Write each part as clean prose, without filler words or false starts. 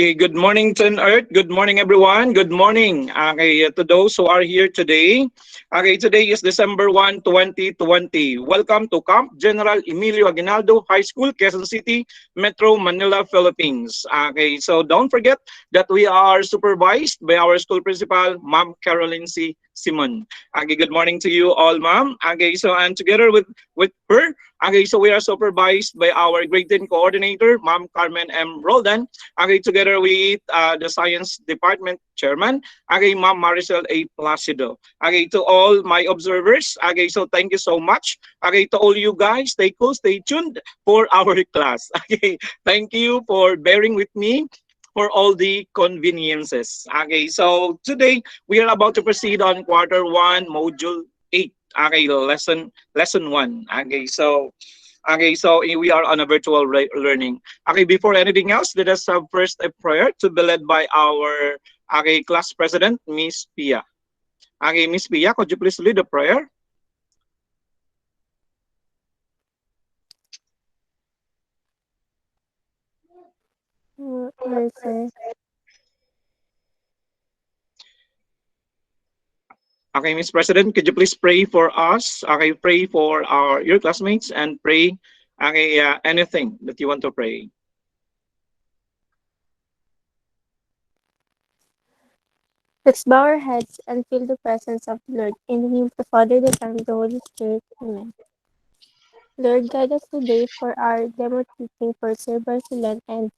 Okay, good morning, Turn Earth. Good morning, everyone. Good morning. Okay, to those who are here today. Okay, today is December 1, 2020. Welcome to Camp General Emilio Aguinaldo High School, Quezon City, Metro Manila, Philippines. Okay, so don't forget that we are supervised by our school principal, Ma'am Caroline C. Simon. Okay, good morning to you all, ma'am. Okay, so and together with her, okay, so we are supervised by our grade 10 coordinator, Ma'am Carmen M. Roldan. Okay, together with the science department chairman, okay, Ma'am Maricel A. Placido. Okay, to all my observers, okay, so thank you so much. Okay, to all you guys, stay cool, stay tuned for our class. Okay, thank you for bearing with me for all the conveniences. Okay, so today we are about to proceed on quarter one, module 8. Okay, lesson 1. Okay, so we are on a virtual learning. Okay, before anything else, let us have first a prayer to be led by our class president, Miss Pia. Okay, Miss Pia, could you please lead the prayer? Sir. Okay, Miss President, could you please pray for us? Okay, pray for your classmates and pray anything that you want to pray. Let's bow our heads and feel the presence of the Lord. In the name of the Father, the Son, and the Holy Spirit. Amen. Lord, guide us today for our demo teaching for Sir Barcelon and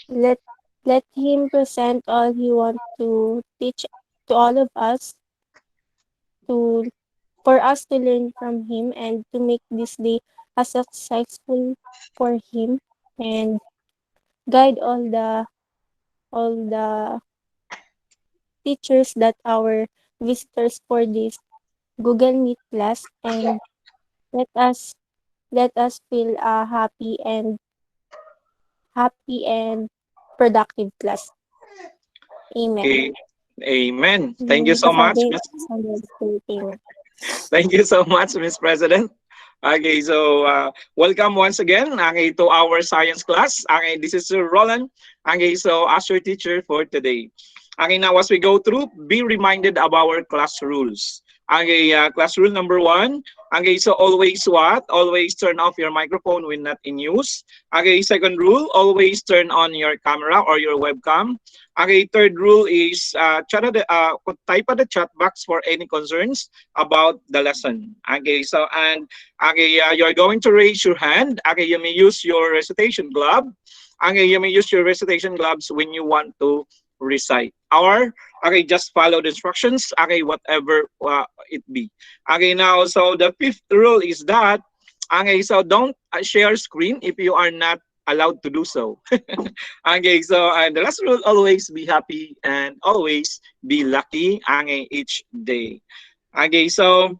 let let him present all he wants to teach to all of us to for us to learn from him and to make this day as successful for him and guide all the teachers that our visitors for this Google Meet class and let us let us feel a happy and productive class. Amen. Okay, Amen. Thank you In so the much, Father, Miss. Son, and Holy Spirit. Amen. Thank you so much, Miss President. Okay, so welcome once again to our science class. Okay, this is Sir Roland. Okay, so as your teacher for today. Okay, now as we go through, be reminded of our class rules. Okay, class rule number 1. Okay, so always what? Always turn off your microphone when not in use. Okay, second rule, always turn on your camera or your webcam. Okay, third rule is type at the chat box for any concerns about the lesson. Okay, so and you're going to raise your hand. Okay, you may use your recitation glove. Okay, you may use your recitation gloves when you want to recite, or okay, just follow the instructions. Okay, whatever it be. Okay, now so the fifth rule is that okay, so don't share screen if you are not allowed to do so. Okay, so and the last rule: always be happy and always be lucky. Okay, each day. Okay, so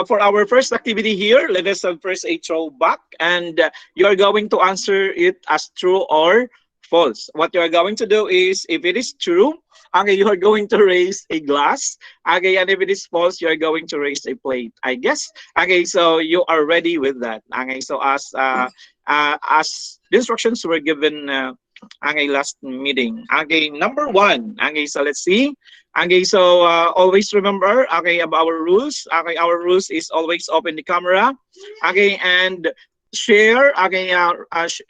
for our first activity here, let us have first a throwback, and you are going to answer it as true or false. What you are going to do is, if it is true, okay, you are going to raise a glass. Okay, and if it is false, you are going to raise a plate. I guess. Okay, so you are ready with that. Okay, so as the instructions were given. Okay, last meeting. Okay, number 1. Okay, so let's see. Okay, so always remember, okay, of our rules. Okay, our rules is always open the camera. Okay, and share. Okay,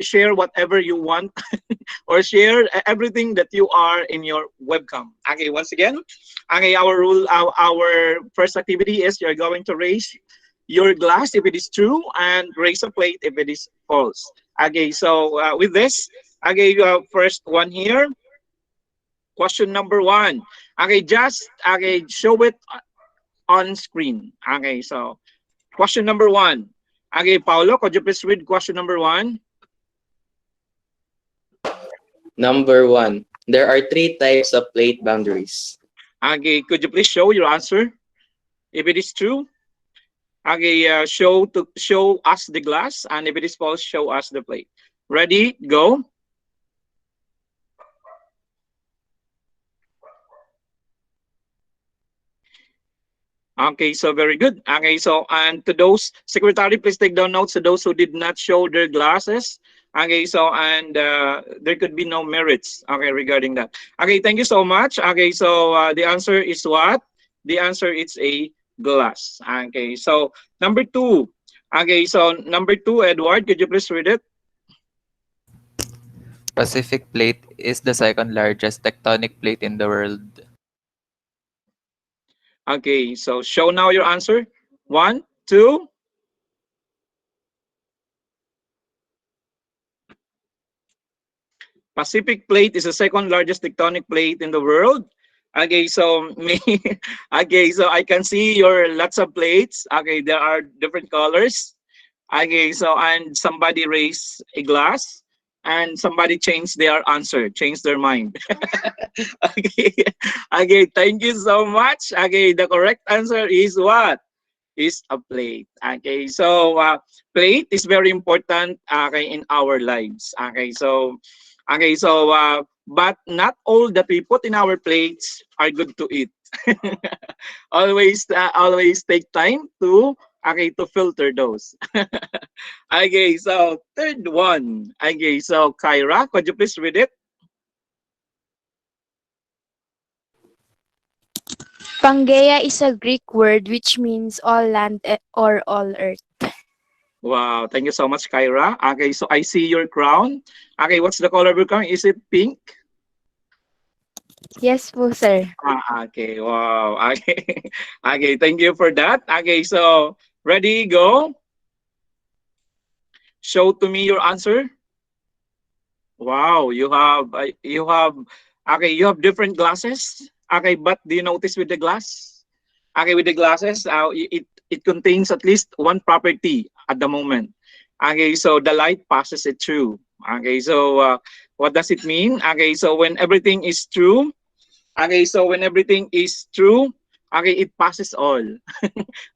share whatever you want, or share everything that you are in your webcam. Okay, once again, okay, our first activity is you're going to raise your glass if it is true, and raise a plate if it is false. Okay, so with this, okay, first one here. Question number 1. Okay, just okay, show it on screen. Okay, so question number 1. Okay, Paulo, could you please read question number 1? Number 1. There are three types of plate boundaries. Okay, could you please show your answer if it is true? Okay, show us the glass, and if it is false, show us the plate. Ready? Go. Okay, so very good. Okay, so and to those secretary, please take down notes to those who did not show their glasses. Okay, so and there could be no merits. Okay, regarding that. Okay, thank you so much. Okay, so the answer is what? The answer is a glass. Okay, so number two. Okay, so number two, Edward, could you please read it? Pacific Plate is the second largest tectonic plate in the world. Okay, so show now your answer. One, two. Pacific Plate is the second largest tectonic plate in the world. Okay, so me, okay, so I can see your lots of plates. Okay, there are different colors. Okay, so and somebody raised a glass and somebody changed their answer, changed their mind. Okay, okay, thank you so much. Okay, the correct answer is what? Is a plate. Okay, so plate is very important okay, in our lives. Okay, so but not all that we put in our plates are good to eat. Always take time to okay to filter those. Okay, so third one. Okay, so Kyra, could you please read it? Pangaea is a Greek word which means all land or all earth. Wow, thank you so much, Kyra. Okay, so I see your crown. Okay, what's the color of your crown? Is it pink? Yes po, sir. Okay, wow. Okay, okay, thank you for that. Okay, so ready, go. Show to me your answer. Wow, okay, you have different glasses. Okay, but do you notice with the glass? Okay, with the glasses, it contains at least one property at the moment. Okay, so the light passes it through. Okay, so what does it mean? Okay, so when everything is true, okay, so when everything is true, okay, it passes all.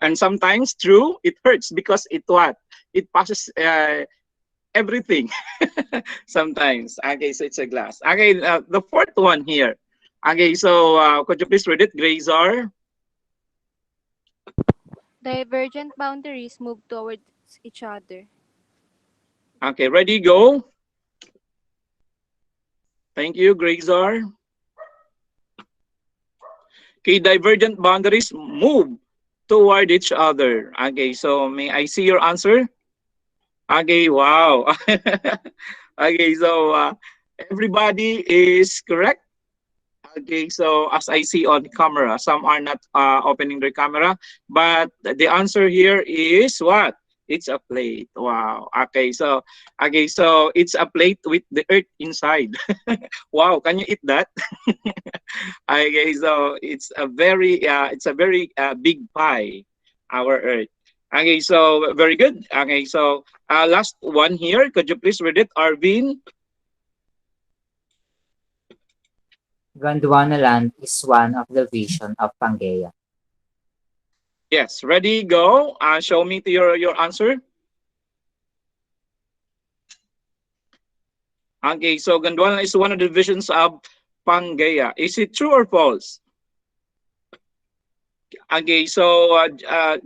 And sometimes true, it hurts because it what? It passes everything. Sometimes. Okay, so it's a glass. Okay, the fourth one here. Okay, so could you please read it, Grazar? Divergent boundaries move towards each other. Okay, ready, go. Thank you, Grazar. Okay, divergent boundaries move toward each other. Okay, so may I see your answer? Okay, wow. Okay, so everybody is correct. Okay, so as I see on camera, some are not opening their camera, but the answer here is what? It's a plate. Wow. Okay, so it's a plate with the earth inside. Wow, can you eat that? Okay, so it's a very big pie, our earth. Okay, so very good. Okay, so last one here. Could you please read it, Arvin? Gondwanaland is one of the vision of Pangaea. Yes, ready, go. Show me to your answer. Okay, so Gondwana is one of the divisions of Pangaea. Is it true or false? Okay, so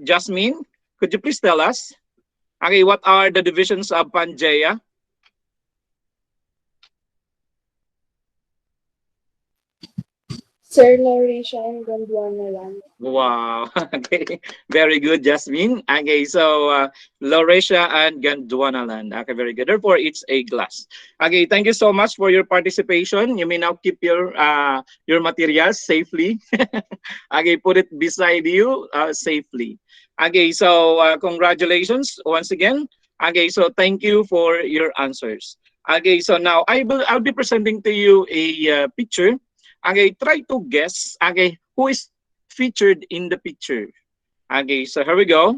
Jasmine, could you please tell us? Okay, what are the divisions of Pangaea? Sir Lauricia and Gondwana. Wow. Okay. Very good, Jasmine. Okay, so Lauretia and Gondwanaland. Okay, very good. Therefore, it's a glass. Okay, thank you so much for your participation. You may now keep your materials safely. Okay, put it beside you safely. Okay, so congratulations once again. Okay, so thank you for your answers. Okay, so now I'll be presenting to you a picture. Okay, try to guess. Okay, who is featured in the picture? Okay, so here we go.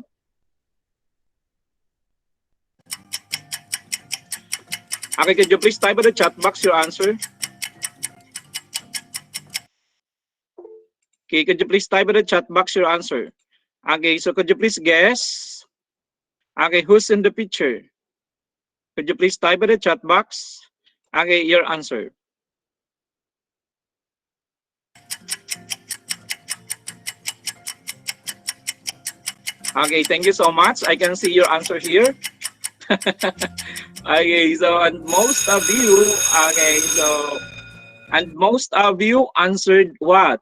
Okay, could you please type in the chat box your answer? Okay, could you please type in the chat box your answer? Okay, so could you please guess? Okay, who's in the picture? Could you please type in the chat box? Okay, your answer. Okay, thank you so much. I can see your answer here. Okay, so and most of you answered what?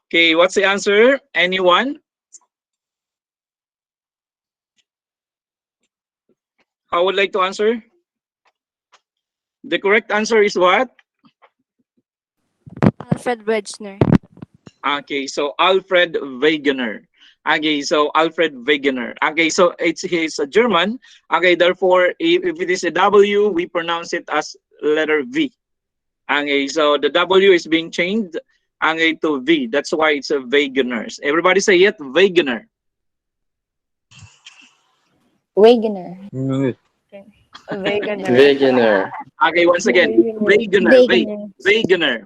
Okay, what's the answer? Anyone? Who would like to answer? The correct answer is what? Alfred Wegener. Okay, so Alfred Wegener. Okay, so Alfred Wegener. Okay, so he's a German. Okay, therefore, if it is a W, we pronounce it as letter V. Okay, so the W is being changed okay, to V. That's why it's a Wegener. Everybody say it, Wegener. Wegener. Wegener. Okay, once again, Wegener, Wegener. Wegener.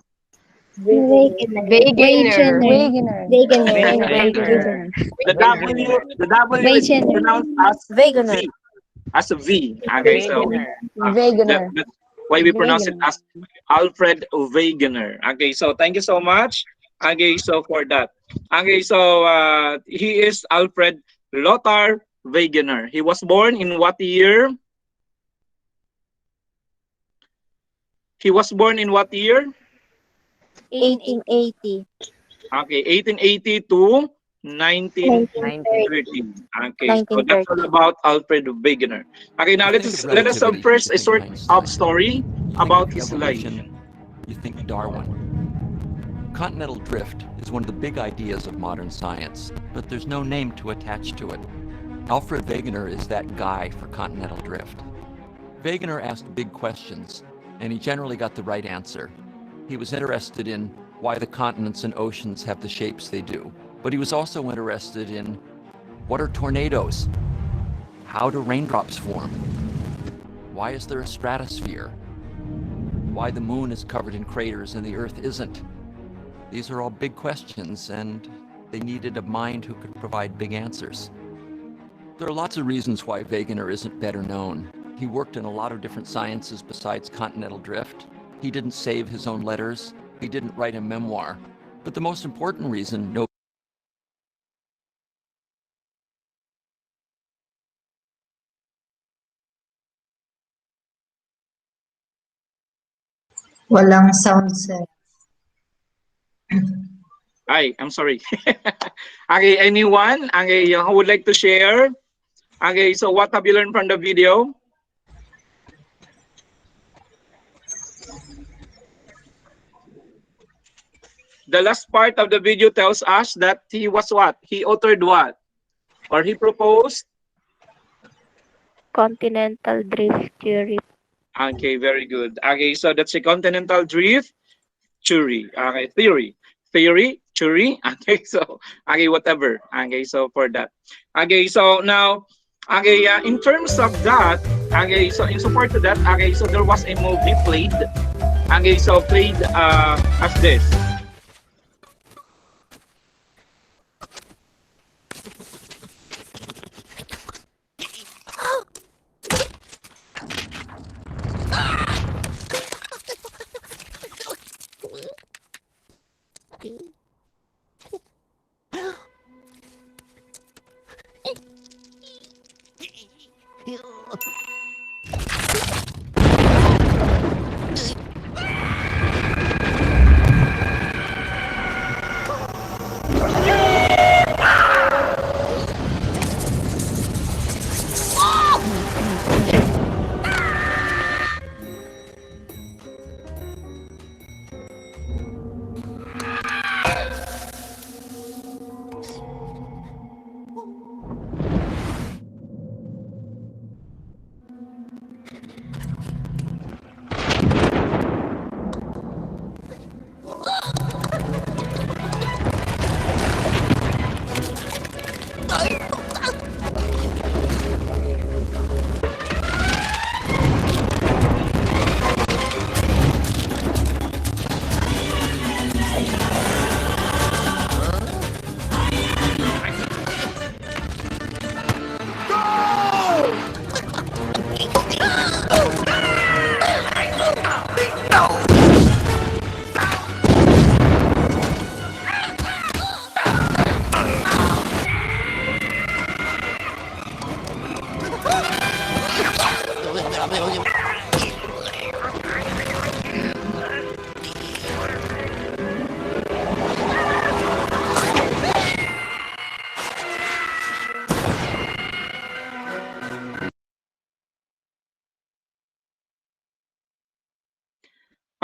Wegener. The W is pronounced as a V. Okay, so Wegener. that's why we pronounce it as Alfred Wegener. Okay, so thank you so much. Okay, so for that. Okay, so he is Alfred Lothar Wegener. He was born in what year? He was born in what year? 1880. Okay, 1880 to 1930. Okay, so that's all about Alfred Wegener. Okay, now let us first a sort of story about his life. You think Darwin. Continental drift is one of the big ideas of modern science, but there's no name to attach to it. Alfred Wegener is that guy for continental drift. Wegener asked big questions, and he generally got the right answer. He was interested in why the continents and oceans have the shapes they do, but he was also interested in what are tornadoes? How do raindrops form? Why is there a stratosphere? Why the moon is covered in craters and the Earth isn't? These are all big questions, and they needed a mind who could provide big answers. There are lots of reasons why Wegener isn't better known. He worked in a lot of different sciences besides continental drift. He didn't save his own letters. He didn't write a memoir. But the most important reason Walang sound, sir. Hi, I'm sorry. Okay, anyone? Okay, who would like to share? Okay, so what have you learned from the video? The last part of the video tells us that he was what? He authored what? Or he proposed? Continental drift theory. Okay, very good. Okay, so that's a continental drift theory. Okay, theory, theory. Okay, so okay, whatever. Okay, so for that. Okay, so now, okay, in terms of that, okay, so in support to that, okay, so there was a movie played. Okay, so played as this.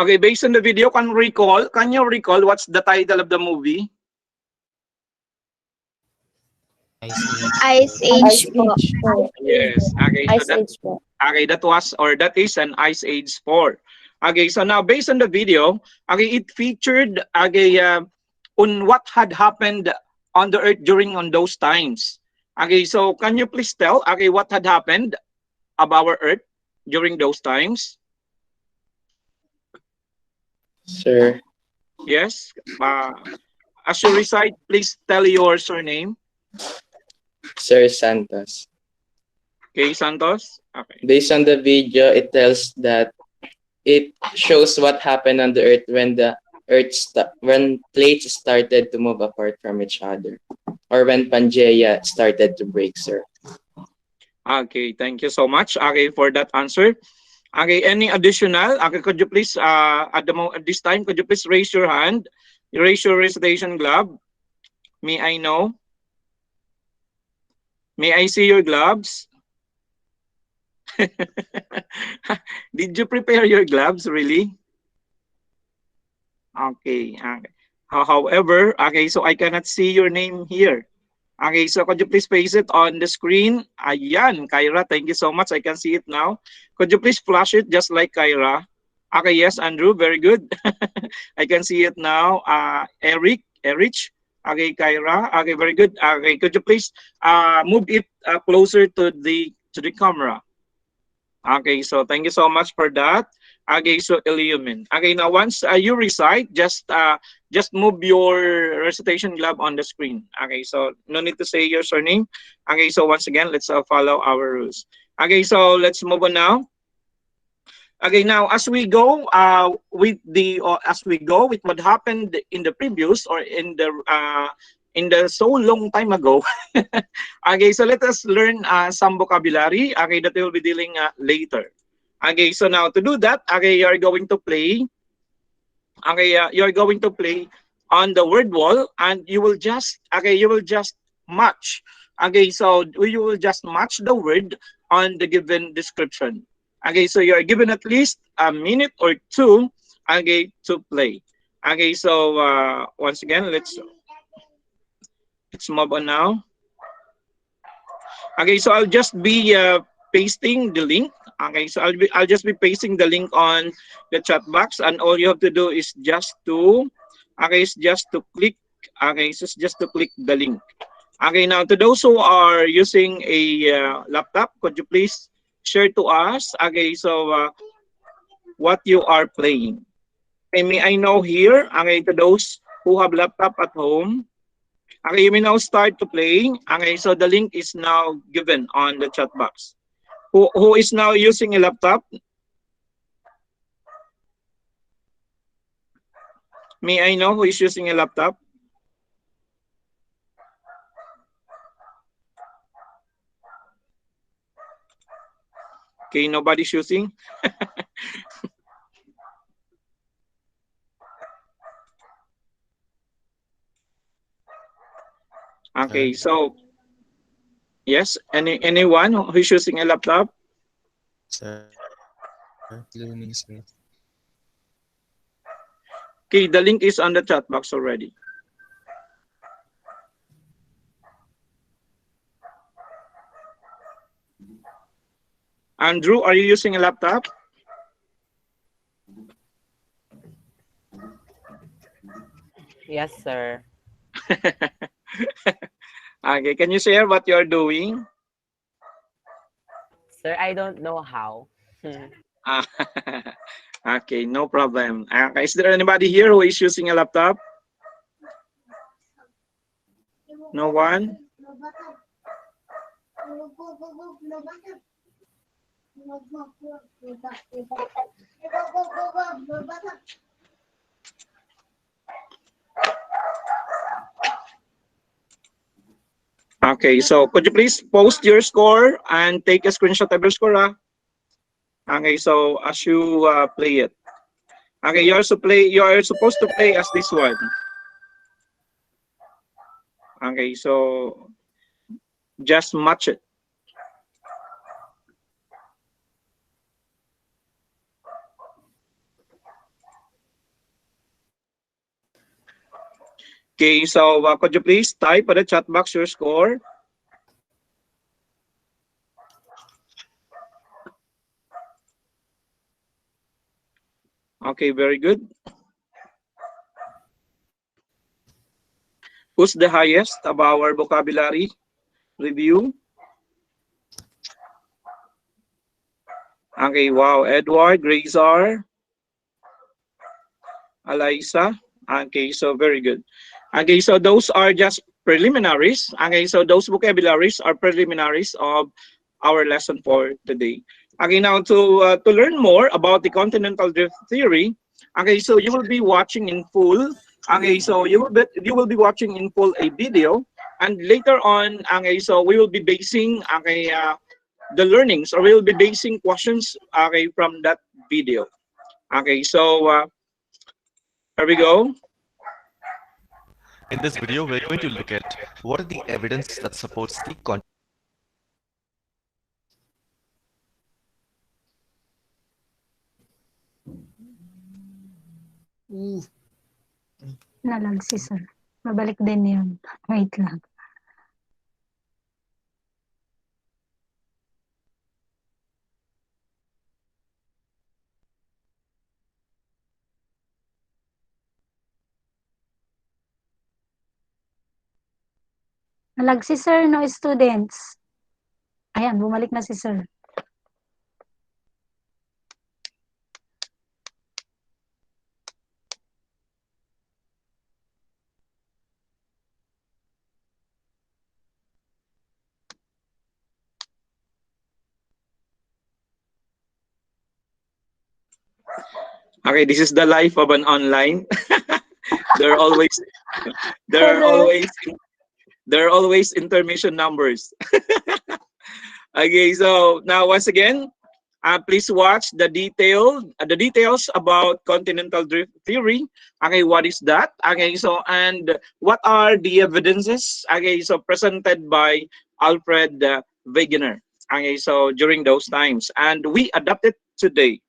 Okay, based on the video, can you recall what's the title of the movie? Ice Age po. Yes. Okay, so Ice Age po. that is an Ice Age 4. Okay, so now based on the video, okay, it featured on what had happened on the earth during on those times. Okay, so can you please tell what had happened of our earth during those times? Sir. Yes. As you recite, please tell your surname. Sir Santos. Okay, Santos. Okay. Based on the video, it tells that it shows what happened on the earth when when plates started to move apart from each other, or when Pangea started to break, sir. Okay, thank you so much. Okay, for that answer. Okay, any additional? Okay, could you please at this time could you please raise your hand? Raise your recitation glove. May I know? May I see your gloves? Did you prepare your gloves really? Okay. However, okay, so I cannot see your name here. Okay, so could you please paste it on the screen? Ayan, Kyra, thank you so much. I can see it now. Could you please flash it just like Kyra? Okay, yes, Andrew, very good. I can see it now. Erich, okay, Kyra, okay, very good. Okay, could you please move it closer to the camera? Okay, so thank you so much for that. Okay, so Iliumin. Okay, now once you recite, just move your recitation glove on the screen. Okay, so no need to say your surname. Okay, so once again, let's follow our rules. Okay, so let's move on now. Okay, now as we go with what happened in the previous or in the so long time ago. Okay, so let us learn some vocabulary. Okay, that we will be dealing later. Okay, so now to do that, okay, you're going to play. Okay, you're going to play on the word wall, and you will just match. Okay, so you will just match the word on the given description. Okay, so you're given at least a minute or two, okay, to play. Okay, so once again, let's move on now. Okay, so I'll just be pasting the link. Okay, so I'll just be pasting the link on the chat box, and all you have to do is just to click. Okay, so just to click the link. Okay, now to those who are using a laptop, could you please share to us? Okay, so what you are playing. Okay, may I know here? Okay, to those who have laptop at home. Okay, you may now start to play. Okay, so the link is now given on the chat box. Who is now using a laptop? May I know who is using a laptop? Okay, nobody's using. Okay, so yes, anyone who is using a laptop? Sir, learning, sir. Okay, the link is on the chat box already. Andrew, are you using a laptop? Yes, sir. Okay, can you share what you're doing? Sir, I don't know how. Okay, no problem. Okay, is there anybody here who is using a laptop? No one? Okay, so could you please post your score and take a screenshot of your score? Okay, so as you play it. Okay, you are supposed to play as this one. Okay, so just match it. Okay, so could you please type on the chat box your score? Okay, very good. Who's the highest of our vocabulary review? Okay, wow. Edward, Grazar, Eliza. Okay, so very good. Okay, so those are just preliminaries. Okay, so those vocabularies are preliminaries of our lesson for today. Okay, now to learn more about the continental drift theory. Okay, so you will be watching in full. Okay, so you will be watching in full a video, and later on, okay, so we will be basing the learnings, or we will be basing questions from that video. Okay, so here we go. In this video, we're going to look at what are the evidence that supports the Nalag si sir. Mabalik din yun. Wait lang. Nalag si sir, no students. Ayan, bumalik na si sir. Okay, this is the life of an online. there are always there are Correct. always there are always intermission numbers. Okay, so now once again, please watch the details about continental drift theory. Okay, what is that? Okay, so and what are the evidences? Okay, so presented by Alfred Wegener. Okay, so during those times, and we adapt it today.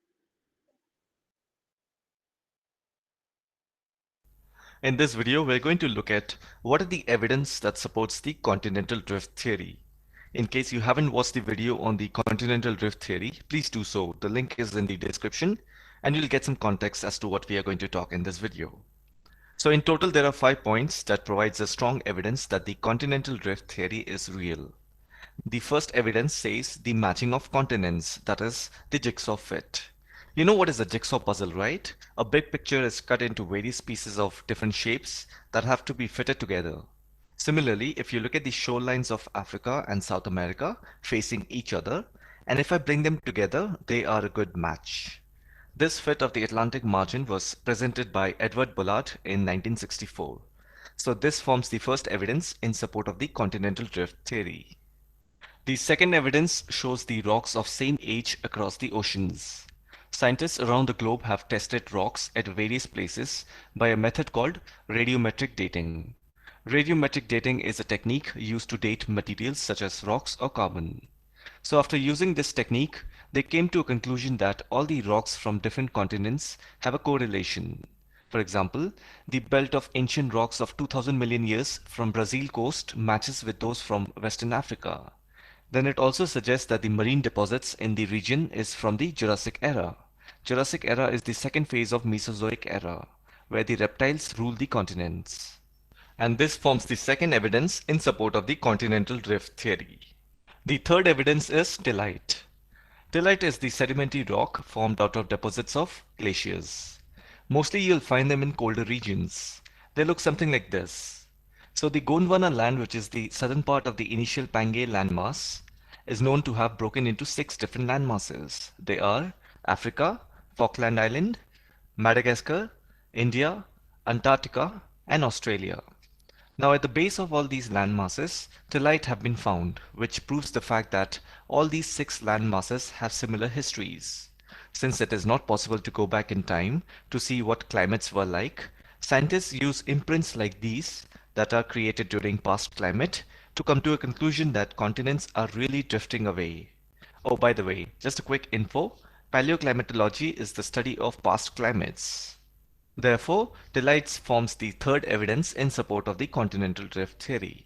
In this video, we're going to look at what are the evidence that supports the continental drift theory. In case you haven't watched the video on the continental drift theory, please do so. The link is in the description and you'll get some context as to what we are going to talk in this video. So in total, there are 5 points that provides a strong evidence that the continental drift theory is real. The first evidence says the matching of continents, that is, the jigsaw fit. You know what is a jigsaw puzzle, right? A big picture is cut into various pieces of different shapes that have to be fitted together. Similarly, if you look at the shorelines of Africa and South America facing each other, and if I bring them together, they are a good match. This fit of the Atlantic margin was presented by Edward Bullard in 1964. So this forms the first evidence in support of the continental drift theory. The second evidence shows the rocks of same age across the oceans. Scientists around the globe have tested rocks at various places by a method called radiometric dating. Radiometric dating is a technique used to date materials such as rocks or carbon. So after using this technique, they came to a conclusion that all the rocks from different continents have a correlation. For example, the belt of ancient rocks of 2000 million years from Brazil coast matches with those from Western Africa. Then it also suggests that the marine deposits in the region is from the Jurassic era. Jurassic era is the second phase of Mesozoic era, where the reptiles rule the continents. And this forms the second evidence in support of the continental drift theory. The third evidence is stilite. Stilite is the sedimentary rock formed out of deposits of glaciers. Mostly you'll find them in colder regions. They look something like this. So the Gondwana land, which is the southern part of the initial Pangaea landmass, is known to have broken into 6 different landmasses. They are Africa, Falkland Island, Madagascar, India, Antarctica, and Australia. Now at the base of all these landmasses, tillite have been found, which proves the fact that all these 6 landmasses have similar histories. Since it is not possible to go back in time to see what climates were like, scientists use imprints like these that are created during past climate to come to a conclusion that continents are really drifting away. Oh, by the way, just a quick info, paleoclimatology is the study of past climates. Therefore, delights forms the third evidence in support of the continental drift theory.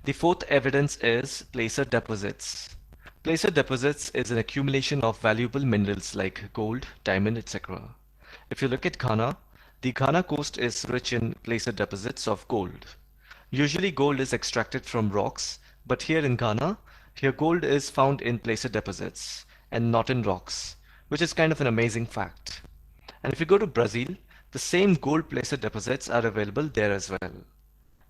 The fourth evidence is placer deposits. Placer deposits is an accumulation of valuable minerals like gold, diamond, etc. If you look at Ghana, the Ghana coast is rich in placer deposits of gold. Usually gold is extracted from rocks, but here in Ghana, here gold is found in placer deposits and not in rocks, which is kind of an amazing fact. And if you go to Brazil, the same gold placer deposits are available there as well.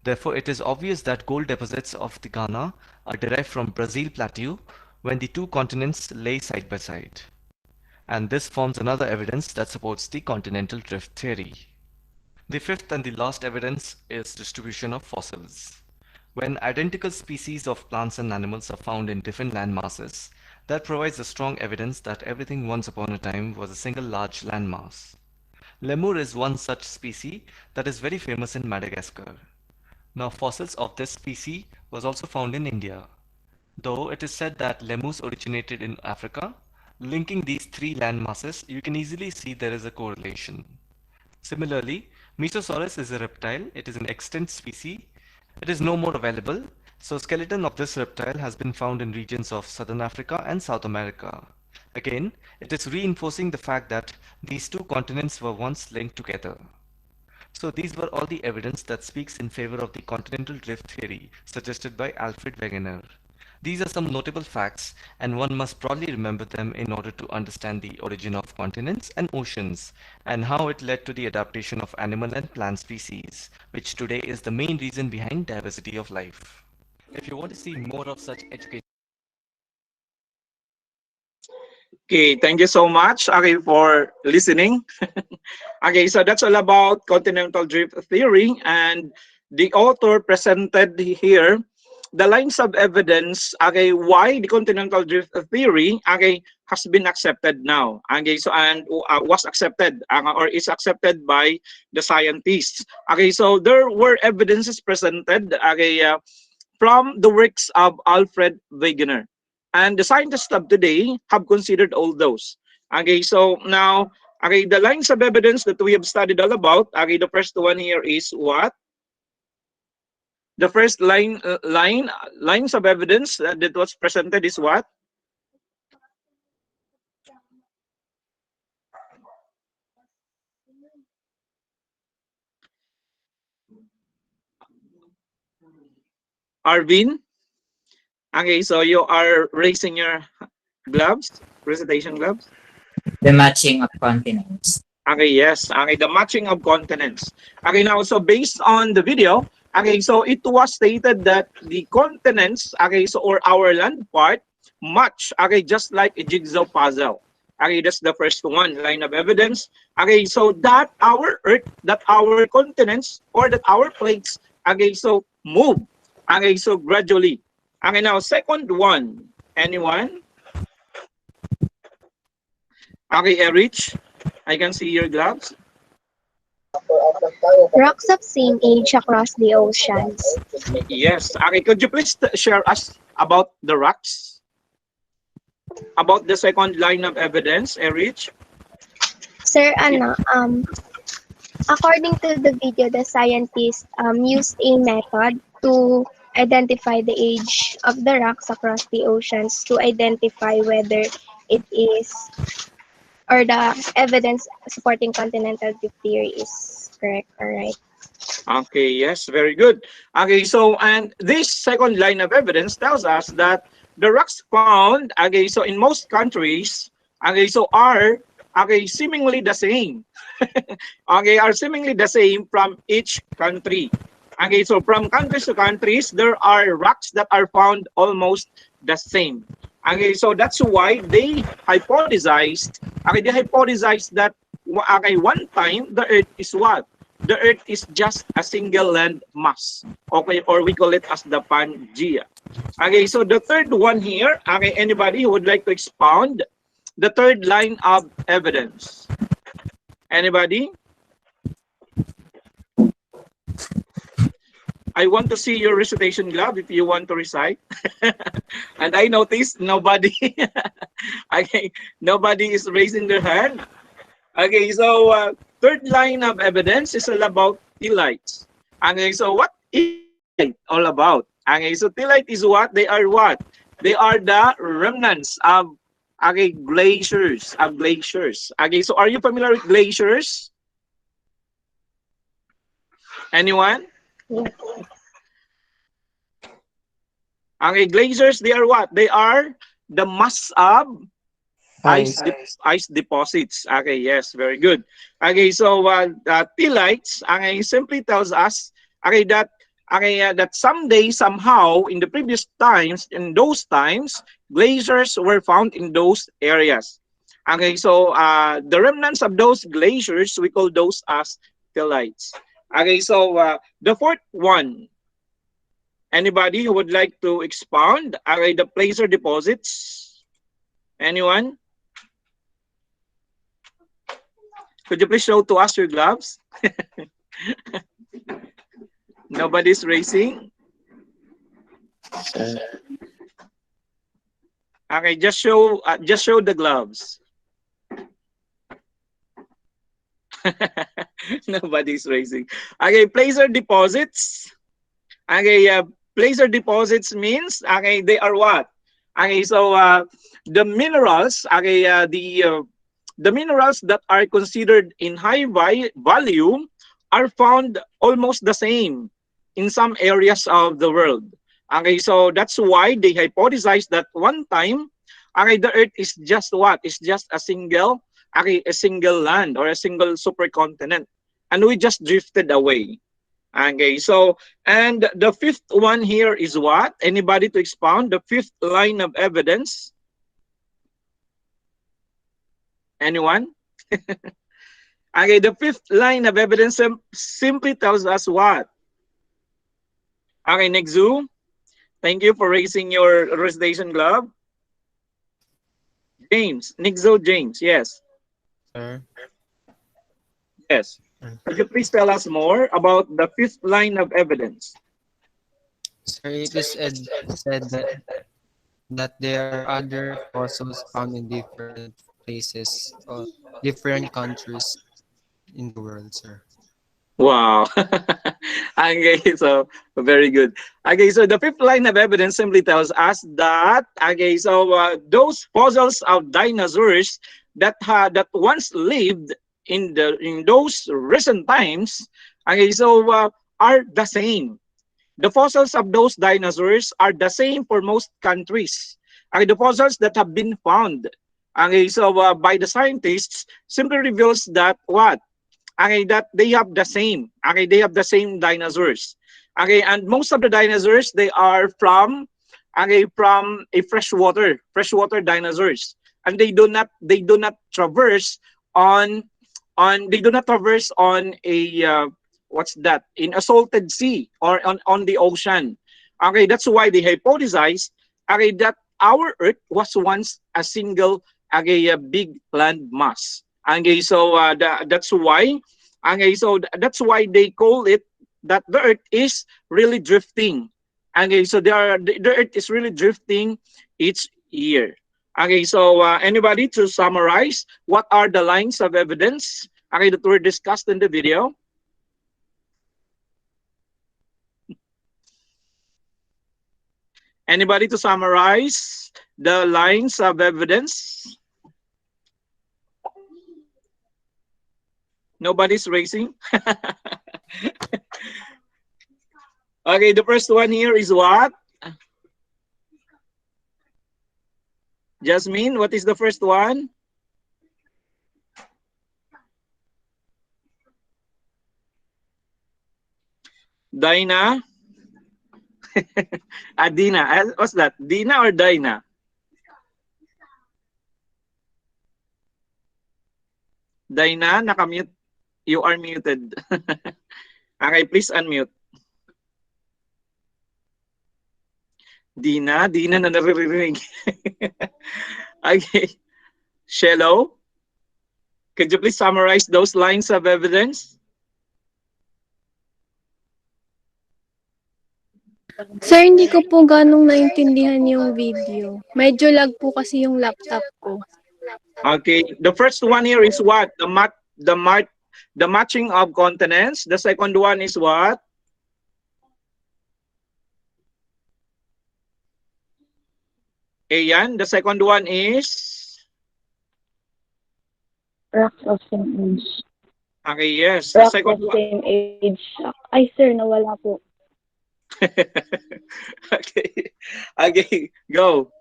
Therefore, it is obvious that gold deposits of the Ghana are derived from Brazil Plateau when the two continents lay side by side. And this forms another evidence that supports the continental drift theory. The fifth and the last evidence is distribution of fossils. When identical species of plants and animals are found in different land masses, that provides a strong evidence that everything once upon a time was a single large landmass. Lemur is one such species that is very famous in Madagascar. Now fossils of this species was also found in India. Though it is said that lemurs originated in Africa, linking these three land masses, you can easily see there is a correlation. Similarly, Mesosaurus is a reptile. It is an extinct species. It is no more available. So skeleton of this reptile has been found in regions of Southern Africa and South America. Again, it is reinforcing the fact that these two continents were once linked together. So these were all the evidence that speaks in favor of the continental drift theory suggested by Alfred Wegener. These are some notable facts, and one must broadly remember them in order to understand the origin of continents and oceans, and how it led to the adaptation of animal and plant species, which today is the main reason behind diversity of life. If you want to see more of such education. Okay, thank you so much, for listening. Okay, so that's all about continental drift theory, and the author presented here the lines of evidence, why the continental drift theory, has been accepted now. So and was accepted or is accepted by the scientists. So there were evidences presented, from the works of Alfred Wegener. And the scientists of today have considered all those. So now, the lines of evidence that we have studied all about, the first one here is what? The first lines of evidence that was presented is what? Arvin? So you are raising your gloves, recitation gloves? The matching of continents. Yes. The matching of continents. Now, so based on the video, so it was stated that the continents, so or our land part, match, just like a jigsaw puzzle. That's the first one, line of evidence. So that our Earth, that our continents, or that our plates, so move, so gradually. Now, second one, anyone? Erich, I can see your gloves. Rocks of same age across the oceans. Yes. Could you please share us about the rocks? About the second line of evidence, Erich? Sir, according to the video, the scientists used a method to identify the age of the rocks across the oceans to identify whether it is, or the evidence supporting continental drift theory is correct or right. Okay, yes, very good. So and this second line of evidence tells us that the rocks found, so in most countries, so are, seemingly the same. Are seemingly the same from each country. So from countries to countries, there are rocks that are found almost the same. So that's why they hypothesized, that one time the Earth is what? The Earth is just a single land mass, or we call it as the Pangea. So the third one here, anybody who would like to expound the third line of evidence? Anybody? I want to see your recitation glove if you want to recite. And I noticed nobody, nobody is raising their hand. So third line of evidence is all about tilites. Okay, so what is tilite all about? Okay, so tilite is what? They are what? They are the remnants of glaciers. Okay, so are you familiar with glaciers? Anyone? Okay, glaciers, they are what? They are the mass of ice deposits. Okay, yes, very good. Okay, so tilites, okay, simply tells us, that someday, somehow, in the previous times, in those times, glaciers were found in those areas. Okay, so the remnants of those glaciers, we call those as tilites. Okay, so the fourth one, anybody who would like to expound? Okay, the placer deposits. Anyone? Could you please show to us your gloves? Nobody's raising. Okay, just show the gloves. Nobody's raising. Okay, placer deposits. Okay, placer deposits means, okay, they are what? Okay, so the minerals, okay, the minerals that are considered in high value are found almost the same in some areas of the world. Okay, so that's why they hypothesized that one time, okay, the Earth is just what? It's just a single land or a single supercontinent, and we just drifted away. Okay, so and the fifth one here is what? Anybody to expound the fifth line of evidence? Anyone? Okay, the fifth line of evidence simply tells us what? Okay, Nexu, thank you for raising your recitation glove. James, Nexu James, yes. Sir. Yes. Could you please tell us more about the fifth line of evidence? Sir, it is said that there are other fossils found in different places or different countries in the world, sir. Wow. Okay, so very good. Okay, so the fifth line of evidence simply tells us that, okay, so those fossils of dinosaurs that once lived in those recent times, okay, so are the same. The fossils of those dinosaurs are the same for most countries. Okay, the fossils that have been found, okay, so by the scientists simply reveals that what? Okay, that they have the same. Okay, they have the same dinosaurs. Okay, and most of the dinosaurs, they are from a freshwater dinosaurs, and they do not traverse on they do not traverse on a what's that, in a salted sea or on the ocean. Okay, that's why they hypothesized, okay, that our Earth was once a single, okay, a big land mass. Okay, so that's why, okay, so that's why they call it that the Earth is really drifting. Okay, so the Earth is really drifting each year. Okay, so anybody to summarize what are the lines of evidence, okay, that were discussed in the video? Anybody to summarize the lines of evidence? Nobody's raising. Okay, the first one here is what? Jasmine, what is the first one? Dina? Dina. What's that? Dina or Dina? Dina, nakamute. You are muted. Okay, please unmute. Dina na naririnig. Okay. Shello, could you please summarize those lines of evidence? Sir, hindi ko po ganong naintindihan yung video. Medyo lag po kasi yung laptop ko. Okay, the first one here is what? the matching of continents. The second one is what? Ayan. The second one is? Rocks of same age. Okay, yes. The Rocks of second one. same age. Ay, sir, nawala po. Okay. Okay, go.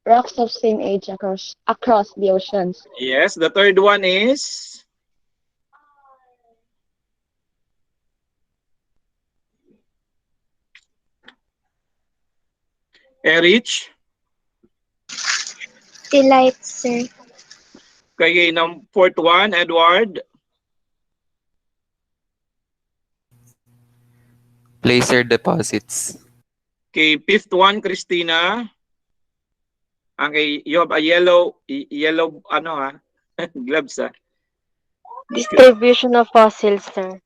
Rocks of same age across the oceans. Yes. The third one is? Erich. Delight, sir. Okay, fourth one, Edward. Placer deposits. Okay, fifth one, Christina. Okay, you have a yellow, ano gloves Distribution of fossils, sir.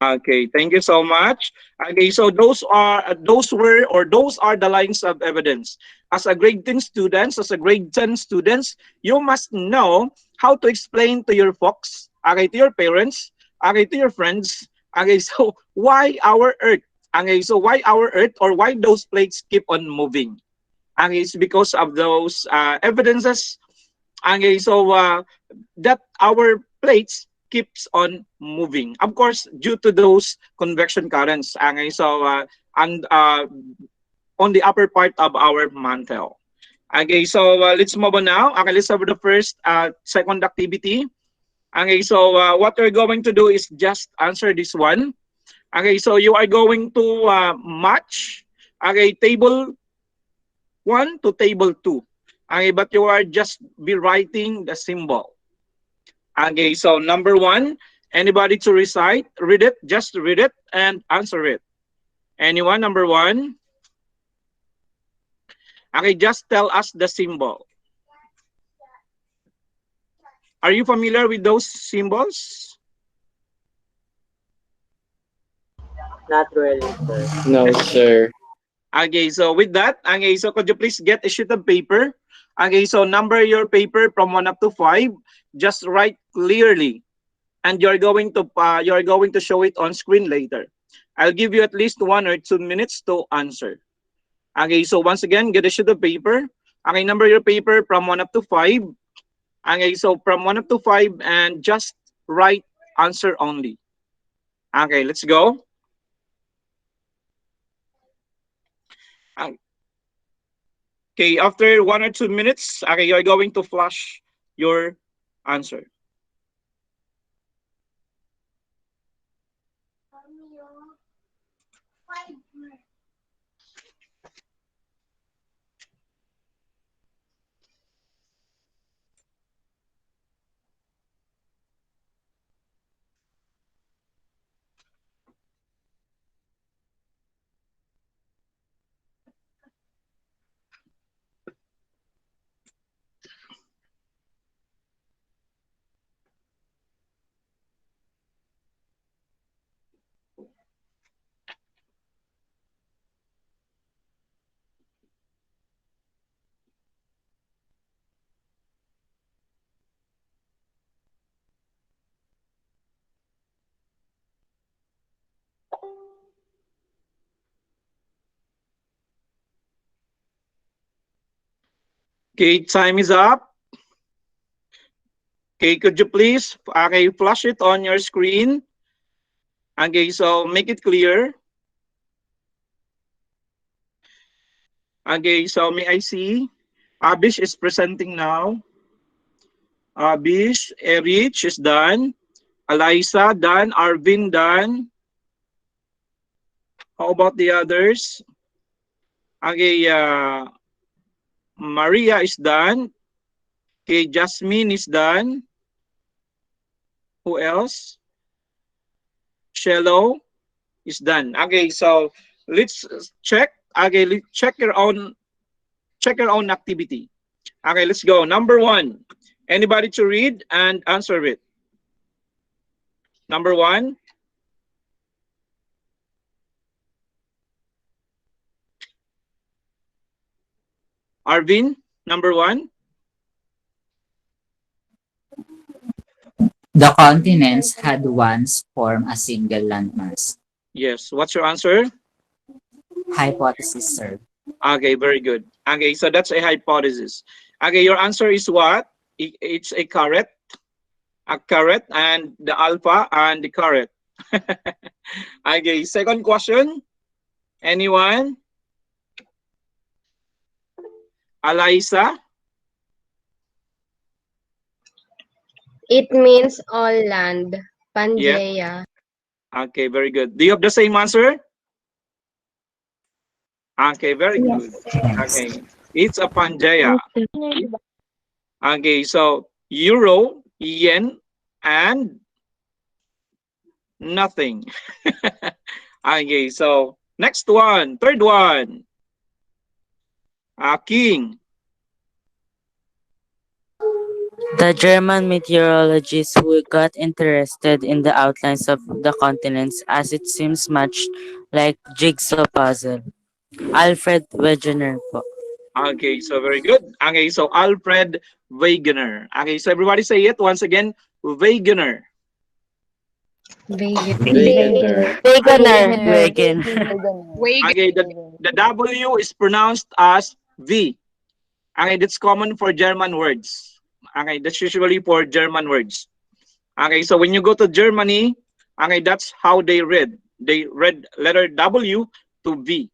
Okay, thank you so much. Okay, so those are the lines of evidence. As a grade 10 students, you must know how to explain to your folks, okay, to your parents, okay, to your friends, okay, so why our Earth? Okay, so why our Earth or why those plates keep on moving? Okay, it's because of those evidences. Okay, so that our plates keeps on moving. Of course, due to those convection currents. Okay, so and on the upper part of our mantle. Okay, so let's move on now. Okay, let's have the first second activity. Okay, so what we're going to do is just answer this one. Okay, so you are going to match table 1 to table 2. Okay, but you are just be writing the symbol. Okay, so number 1, anybody to recite, read it, just read it and answer it. Anyone, number 1? Okay, just tell us the symbol. Are you familiar with those symbols? Not really, sir. No, sir. Okay, so with that, okay, so could you please get a sheet of paper? Okay, so number your paper from 1 up to 5. Just write clearly, and you're going to show it on screen later. I'll give you at least 1 or 2 minutes to answer. Okay, so once again, get a sheet of paper. Okay, number your paper from 1 up to 5. Okay, so from 1 up to 5 and just write answer only. Okay, let's go. Okay, after 1 or 2 minutes, okay, you're going to flash your answer. Okay, time is up. Okay, could you please flash it on your screen? Okay, so make it clear. Okay, so may I see? Abish is presenting now. Abish, Erich is done. Eliza done. Arvin done. How about the others? Okay, Maria is done. Okay, Jasmine is done. Who else? Shello is done. Okay, so let's check. Okay, let's check your own activity. Okay, let's go. Number 1. Anybody to read and answer it? Number 1. Arvin, number 1. The continents had once formed a single landmass. Yes. What's your answer? Hypothesis, sir. Okay, very good. Okay, so that's a hypothesis. Okay, your answer is what? It's a carrot, and the alpha and the carrot. Okay, second question. Anyone? Alaisa? It means all land. Yes. Pangaea. Okay, very good. Do you have the same answer? Okay, very good. Yes. Okay, it's a Pangaea. Yes. Okay, so euro, yen, and nothing. Okay, so next one, third one. King. The German meteorologists who got interested in the outlines of the continents as it seems much like jigsaw puzzle. Alfred Wegener po. Okay, so very good. Okay, so Alfred Wegener. Okay, so everybody say it once again. Wegener. Wegener. Wegener. Okay, the W is pronounced as V. Okay, that's common for German words. Okay, that's usually for German words. Okay, so when you go to Germany, okay, that's how they read. They read letter W to V.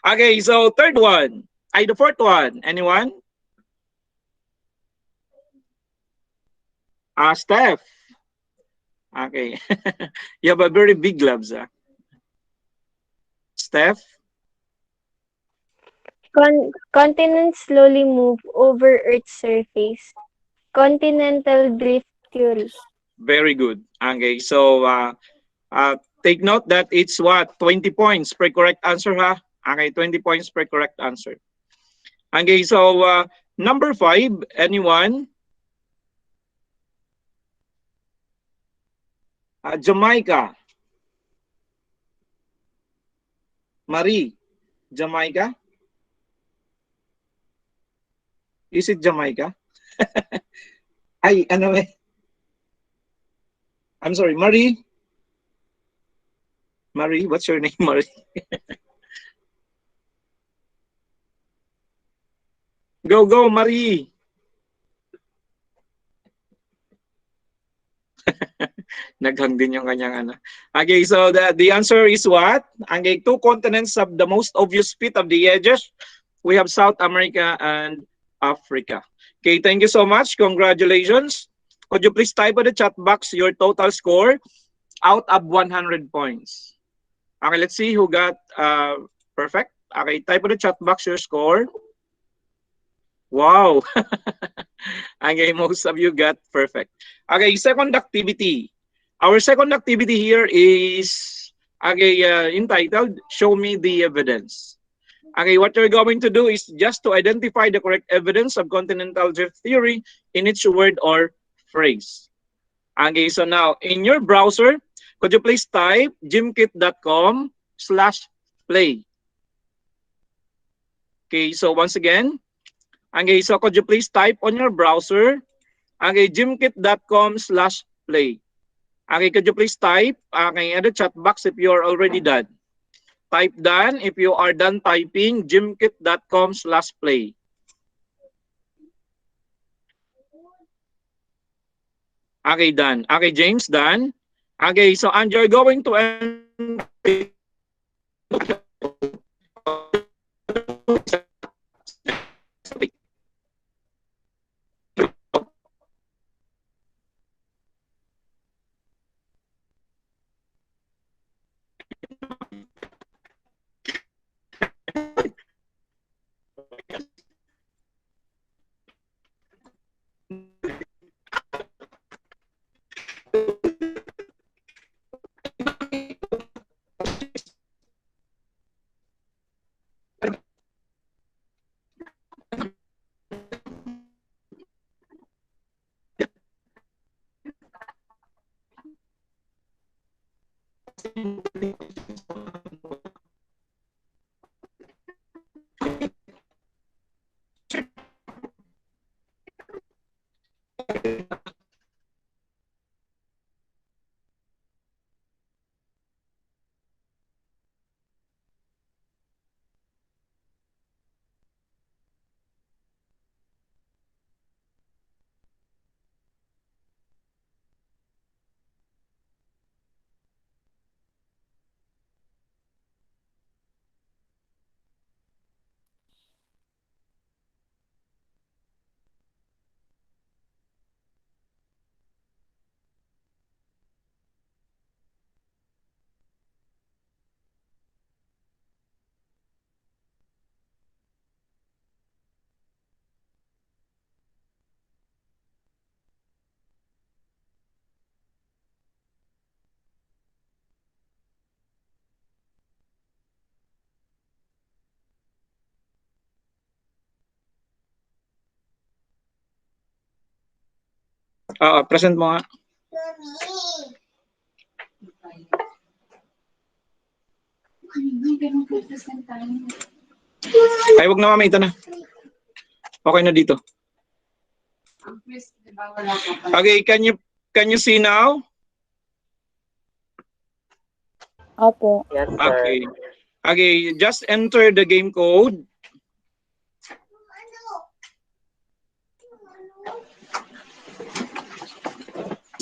Okay, so third one. The fourth one. Anyone? Steph. Okay. You have a very big gloves. Steph? Continents slowly move over Earth's surface. Continental drift theory. Very good. Okay, so take note that it's what? 20 points per correct answer, ha? Okay, 20 points per correct answer. Okay, so number 5, anyone? Jamaica. Marie, Jamaica? Is it Jamaica? Ay, ano eh? I'm sorry, Marie? Marie, what's your name, Marie? Go, Marie! Naghang din yung kanyang ano. Okay, so the answer is what? Okay, 2 continents have the most obvious fit of the edges. We have South America and Africa. Okay, thank you so much. Congratulations. Could you please type in the chat box your total score out of 100 points? Okay, let's see who got perfect. Okay, type in the chat box your score. Wow. Okay, most of you got perfect. Okay, second activity. Our second activity here is entitled Show Me the Evidence. Okay, what you're going to do is just to identify the correct evidence of continental drift theory in each word or phrase. Okay, so now in your browser, could you please type gymkit.com/play. Okay, so once again, okay, so could you please type on your browser, okay, gymkit.com/play. Okay, could you please type in the chat box if you're already done. Type done if you are done typing gymkit.com/play. Okay, done. Okay, James, done. Okay, so and you're going to end Present mo nga. Ay, wag na mama, ito na. Okay na dito. Okay, can you see now? Opo. Yes, sir. Okay. Okay, just enter the game code.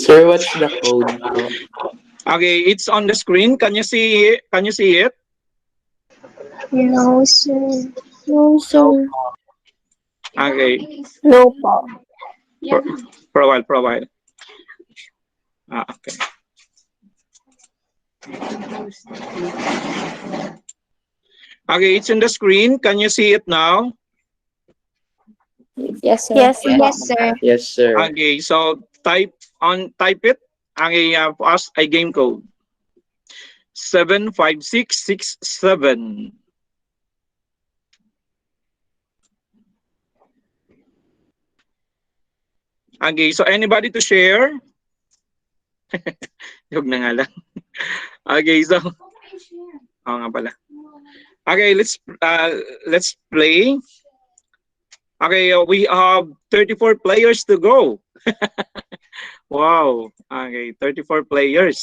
Sir, what's the code? Okay, it's on the screen. Can you see it? Can you see it? No, sir. No, sir. Okay. No po. Provide. Okay. Okay, it's in the screen. Can you see it now? Yes, sir. Yes, sir. Yes, sir. Okay, so type it. Okay, pass a game code. 75667. Okay, so anybody to share? Huwag na nga lang. Okay, so nga pala. Okay, let's play. Okay, we have 34 players to go. Wow. Okay, 34 players.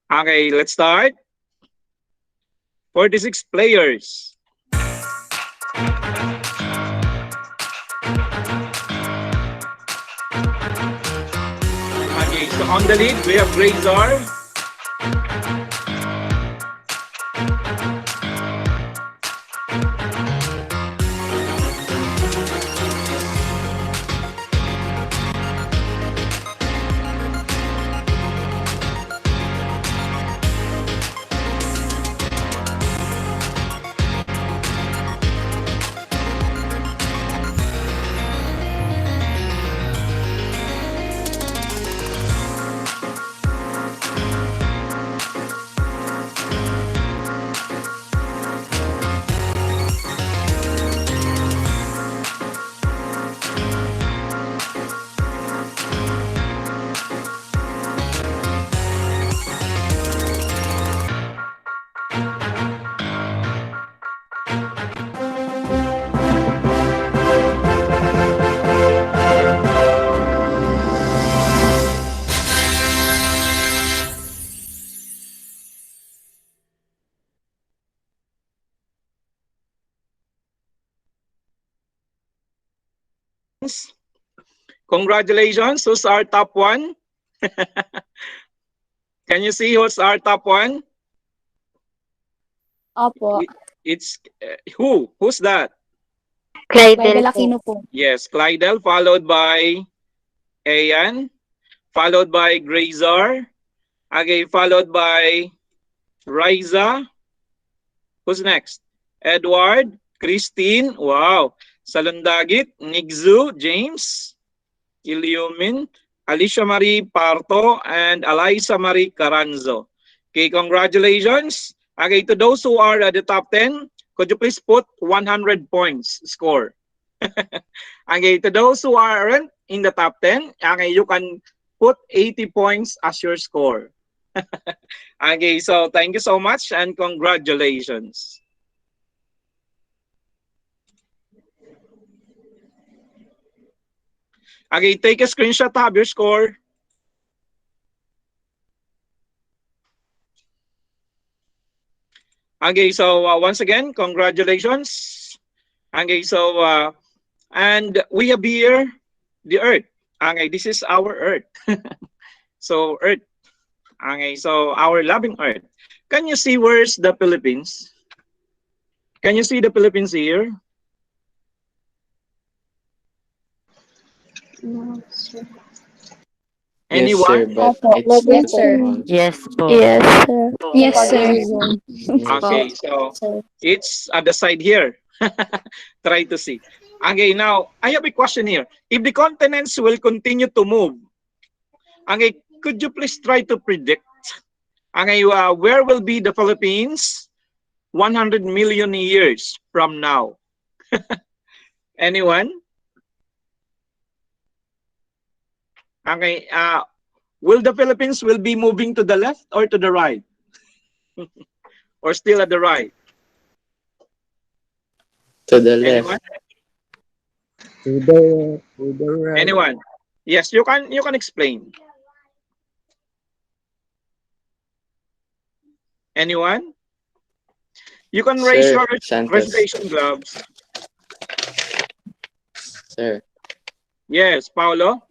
Okay, let's start. 46 players. Okay, so on the lead, we have Razor. Congratulations, who's our top one? Can you see who's our top one? Opo. It's who's that? Clydel po. Yes, Clydel, followed by Ayan, followed by Grazar, okay, followed by Riza. Who's next? Edward, Christine, wow, Salundagit, Nigzu, James, Iliumin, Alicia Marie Parto, and Eliza Marie Caranzo. Okay, congratulations. Okay, to those who are at the top 10, could you please put 100 points score? Okay, to those who aren't in the top 10, okay, you can put 80 points as your score. Okay, so thank you so much and congratulations. Okay, take a screenshot of your score. Okay, so once again, congratulations. Okay, so and we have here the Earth. Okay, this is our Earth. So Earth. Okay, so our loving Earth. Can you see where's the Philippines? Can you see the Philippines here? No, sir. Anyone? Yes, sir, but it's Yes, too sir. small. Yes po. Yes, sir. Yes, sir. Okay, so it's at the side here. Try to see. Okay, now I have a question here. If the continents will continue to move, okay, could you please try to predict, okay, where will be the Philippines 100 million years from now? Anyone? Okay, will the Philippines will be moving to the left or to the right? Or still at the right? To the Anyone? left. To the right. Anyone? Yes, you can explain. Anyone? You can raise Sir your Santos. registration gloves. Sir. Yes, Paolo.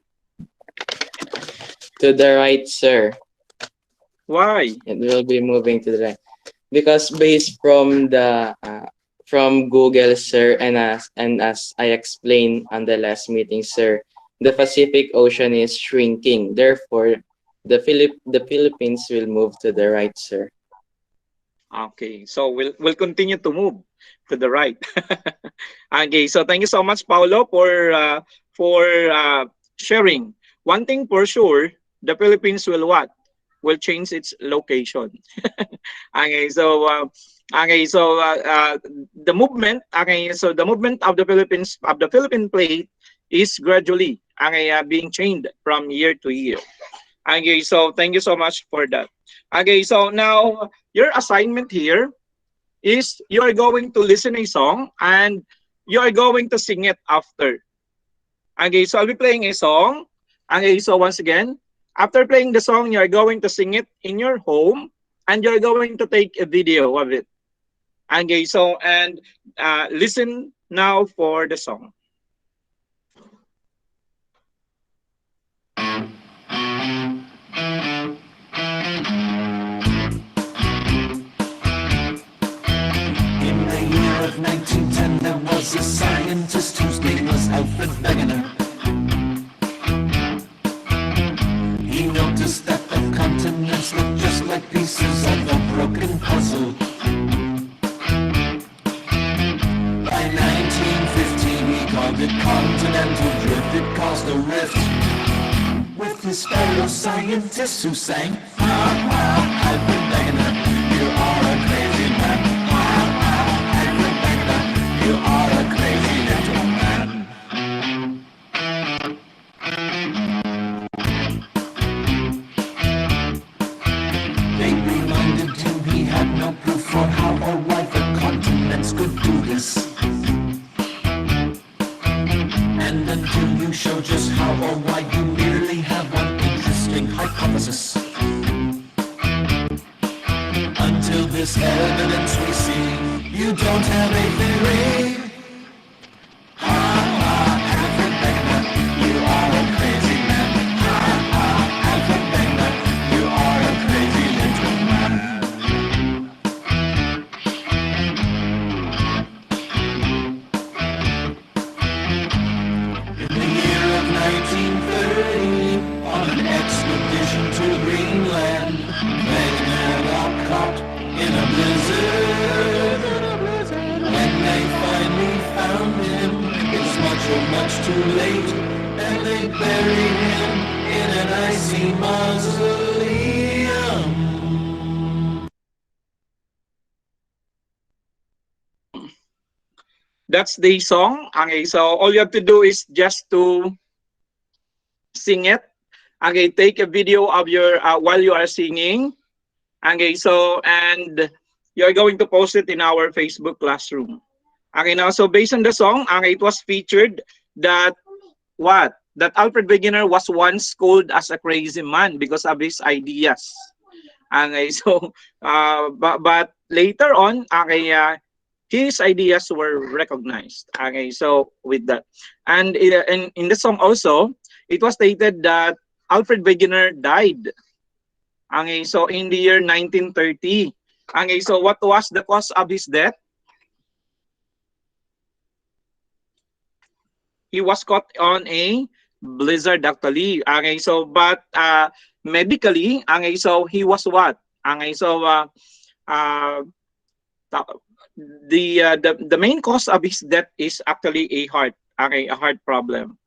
To the right, sir. Why? It will be moving to the right. Because based from Google, sir, and as I explained on the last meeting, sir, the Pacific Ocean is shrinking. Therefore, the Philippines will move to the right, sir. Okay, so we'll continue to move to the right. Okay, so thank you so much, Paolo, for sharing. One thing for sure, the Philippines will what? Will change its location. Okay, so the movement. Okay, so the movement of the Philippine plate is gradually being changed from year to year. Okay, so thank you so much for that. Okay, so now your assignment here is you are going to listen a song and you are going to sing it after. Okay, so I'll be playing a song. Okay, so once again, after playing the song, you are going to sing it in your home and you're going to take a video of it. Okay, so and listen now for the song. In the year of 1910, there was a scientist whose name was Alfred Wegener. He noticed that the continents looked just like pieces of a broken puzzle. By 1915, he called it Continental drift. It caused a rift with his fellow scientists who sang, Alfred Wegener, you are a crazy man. Alfred Wegener, you are a crazy little man. They reminded him he had no proof for how or why the continents could do this. And until you show just how or why, you merely have one interesting hypothesis. Until this evidence we see, you don't have a theory. Alfred Wegener, you are a crazy man. Alfred Wegener, you are a crazy little man. In the year of 1930, on an expedition to Greenland, Wegener got caught in a blizzard. When they finally found him, it's much too late, and they buried him in an icy mausoleum. That's the song. Okay, so all you have to do is just to sing it. Okay, take a video of your while you are singing. Okay, so and you're going to post it in our Facebook classroom. Okay, now so based on the song, it was featured that what? That Alfred Wegener was once called as a crazy man because of his ideas. Okay, so but later on, his ideas were recognized. Okay, so with that, and in the song also, it was stated that Alfred Wegener died. Okay, so in the year 1930. Okay, so what was the cause of his death? He was caught on a blizzard actually. Okay, so but medically, okay, so he was what? Okay, so the main cause of his death is actually a heart problem.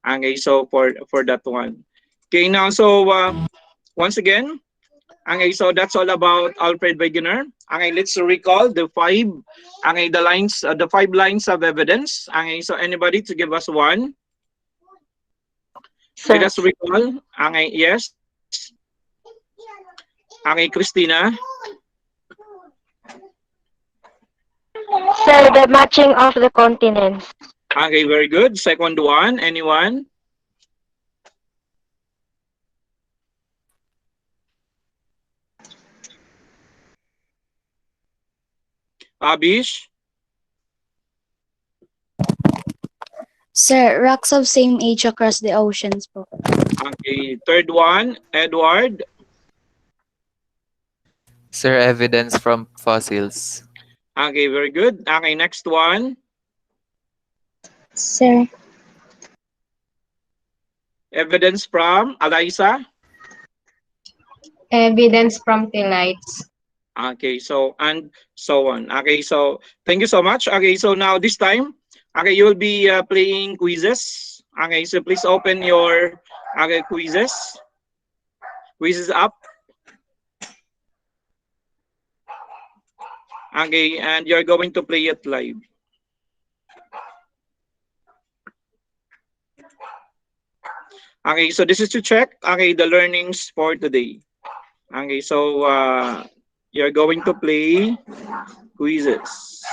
Okay, so for that one. Okay, now so once again, okay, so that's all about Alfred Wegener. Okay, let's recall the five lines of evidence. Okay, so anybody to give us one? Let us recall. Yes. Christina. Sir, the matching of the continents. Very good. Second one, anyone? Abish? Sir, rocks of same age across the oceans po. Third one, Edward? Sir, evidence from fossils. Very good. Next one. Sir. Evidence from Eliza? Evidence from lights. So and so on. So thank you so much. So now this time, you will be playing quizzes. So please open your quizzes. Quizzes up. And you're going to play it live. So this is to check the learnings for today. So you're going to play quizzes.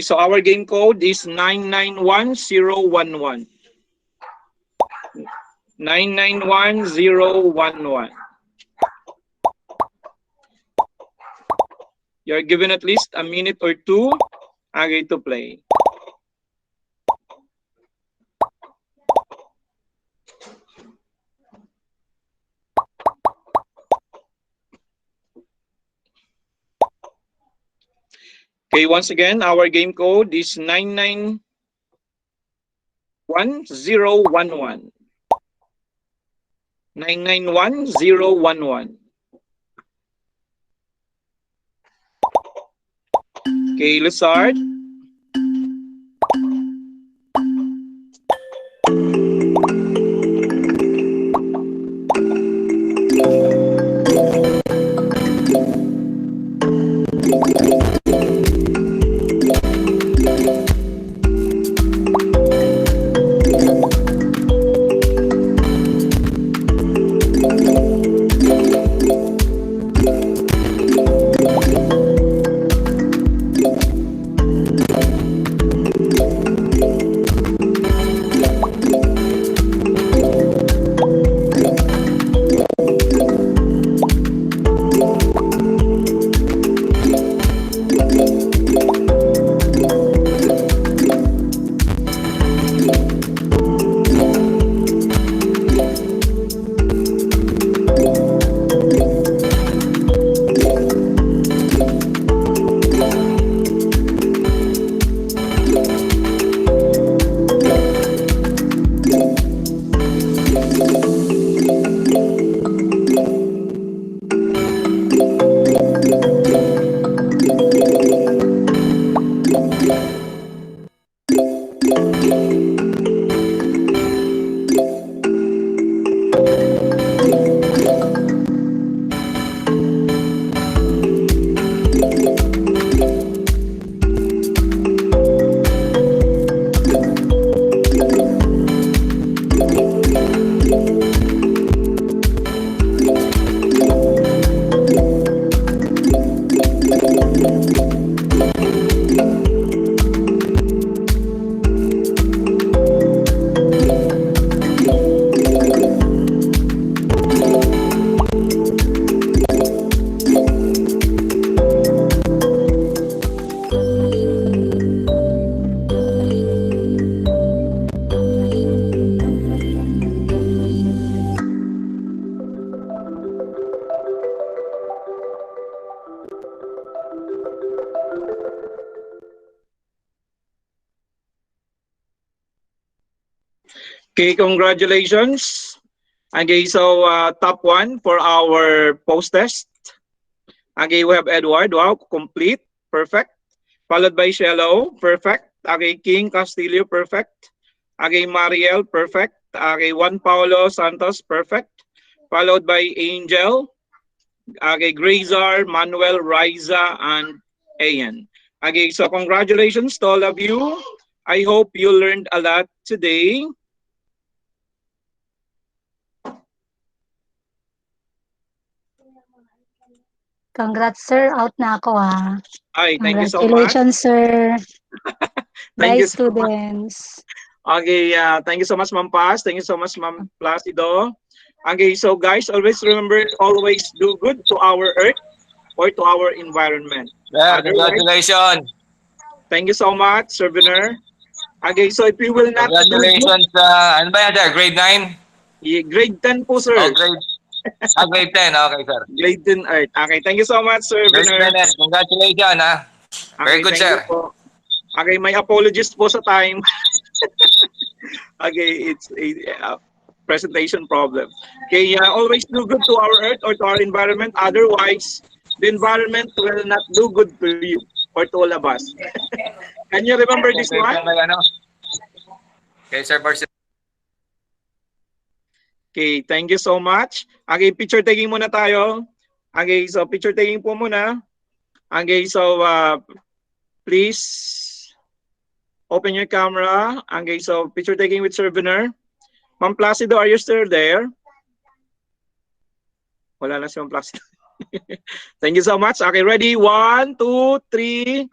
So our game code is 991011. 991011. You're given at least a minute or two to play. Once again, our game code is 991011. 991011. Let's start. Congratulations. So top one for our post test. We have Edward. Wow, complete, perfect. Followed by Shello, perfect. King Castillo, perfect. Okay, Mariel, perfect. Okay, Juan Paulo Santos, perfect. Followed by Angel. Okay, Grazar, Manuel, Riza, and Ayan. Okay, so congratulations to all of you. I hope you learned a lot today. Congrats, sir. Out na ako, ha. Ay, thank you so much. Congratulations, sir. Thank Bye, you so much. students. Okay, thank you so much, Ma'am Paz. Thank you so much, Ma'am Placido. Okay, so guys, always remember, always do good to our earth or to our environment. Yeah, Otherwise, congratulations. thank you so much, Sir Viner. Okay, so if you will not do good, Congratulations. Ano ba yan, sir? Grade 9? grade 10 po, Oh, sir. grade 10. Okay, sir. Grade 10 Earth. Okay, thank you so much, Sir Grade Viner. 10. Congratulations, ha? Very Okay, good, thank you sir. po. Okay, may apologies po sa time. Okay, it's a presentation problem. Okay, always do good to our earth or to our environment. Otherwise, the environment will not do good to you or to all of us. Can you remember this one? Okay, sir, Okay, thank you so much. Okay, picture taking muna tayo. Okay, so picture taking po muna. Okay, so please open your camera. Okay, so picture taking with Sir Viner. Ma'am Placido, are you still there? Wala na si Ma'am Placido. Thank you so much. Okay, ready? 1, 2, 3.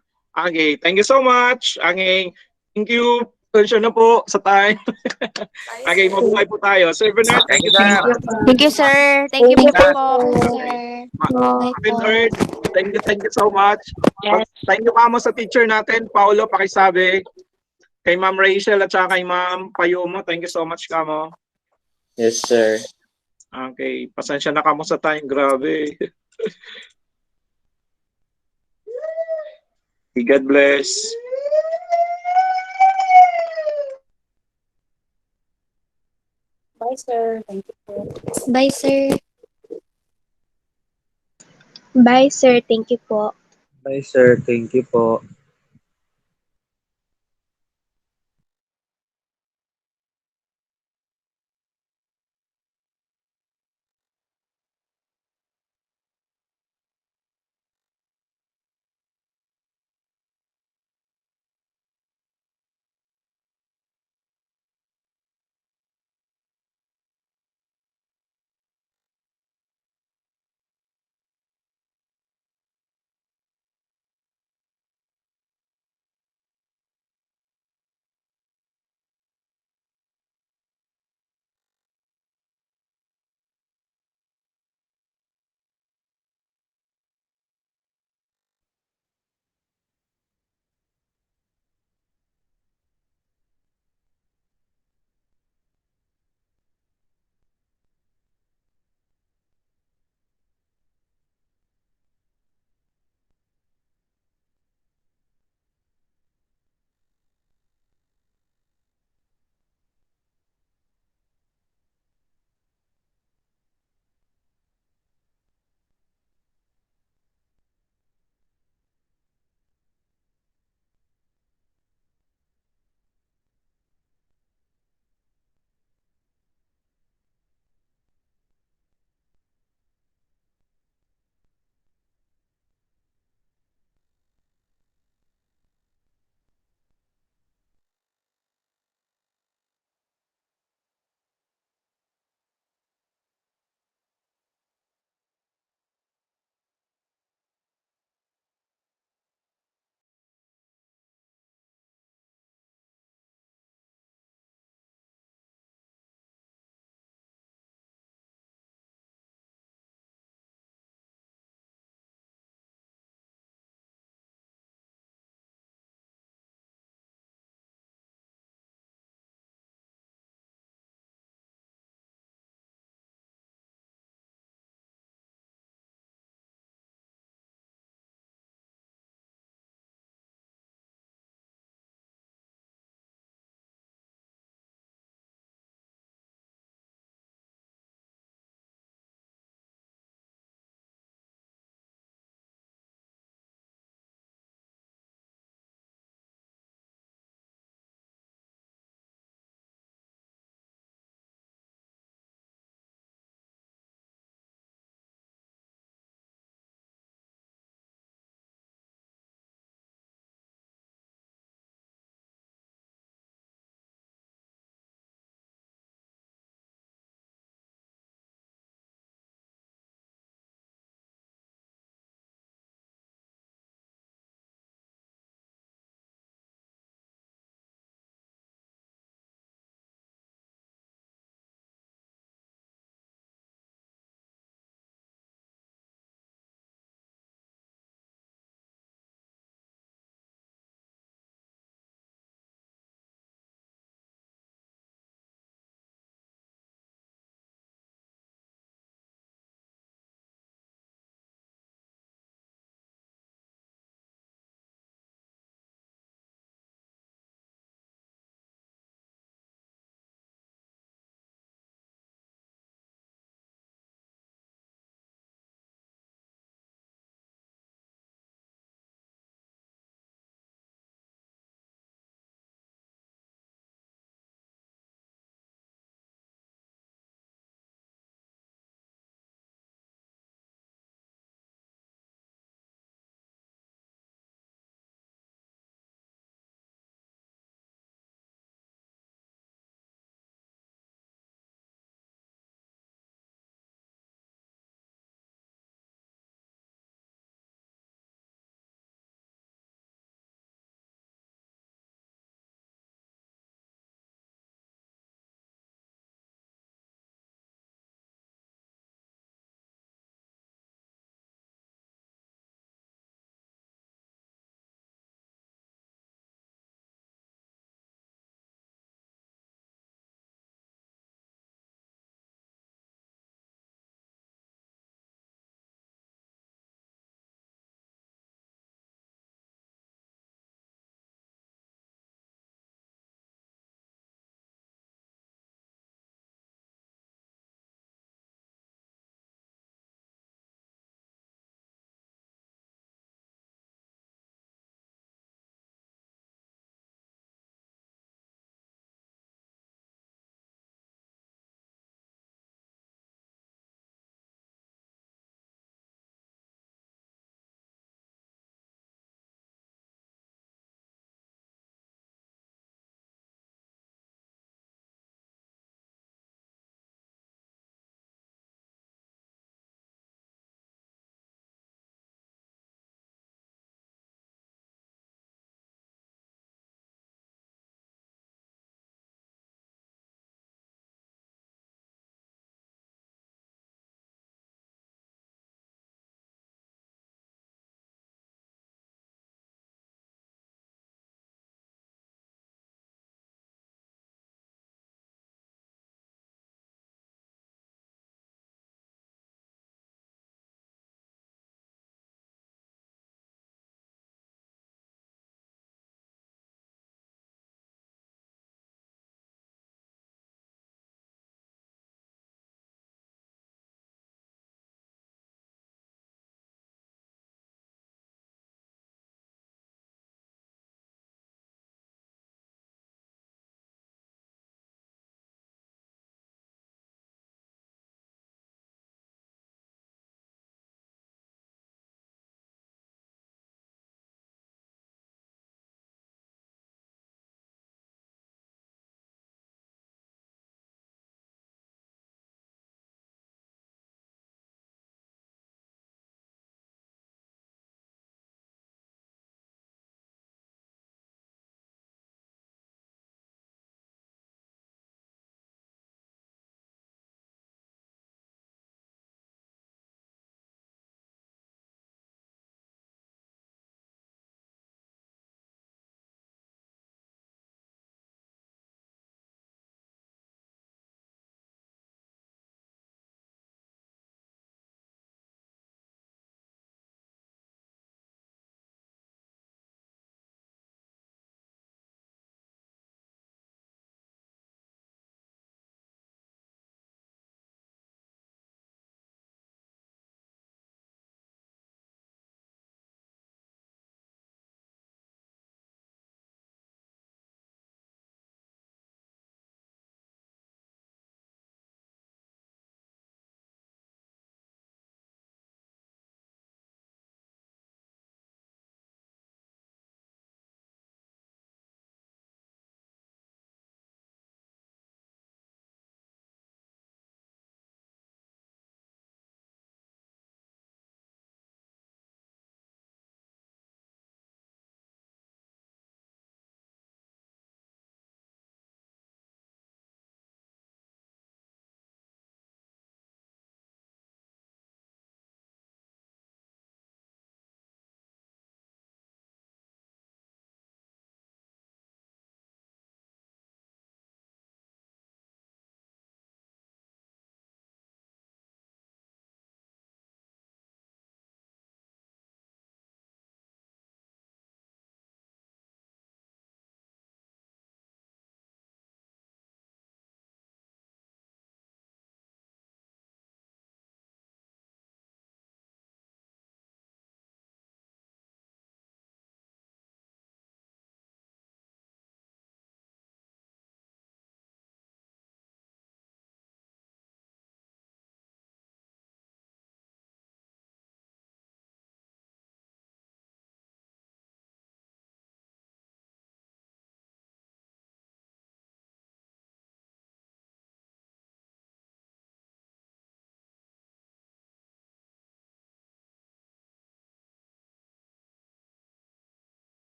Okay, thank you so much. Okay, thank you. Attention na po sa time. Okay, mabuhay po tayo. Sir Viner, thank you so much. Thank you, sir. Thank you po po. Marvin Earth, thank you so much. Thank you kamo sa teacher natin, Paulo, pakisabi. Kay Ma'am Rachel at saka kay Ma'am Payumo, thank you so much kamo. Yes, sir. Okay, pasensya na kamo sa time, grabe. God bless. Bye, sir. Thank you po. Bye, sir. Bye, sir. Thank you po. Bye, sir. Thank you po.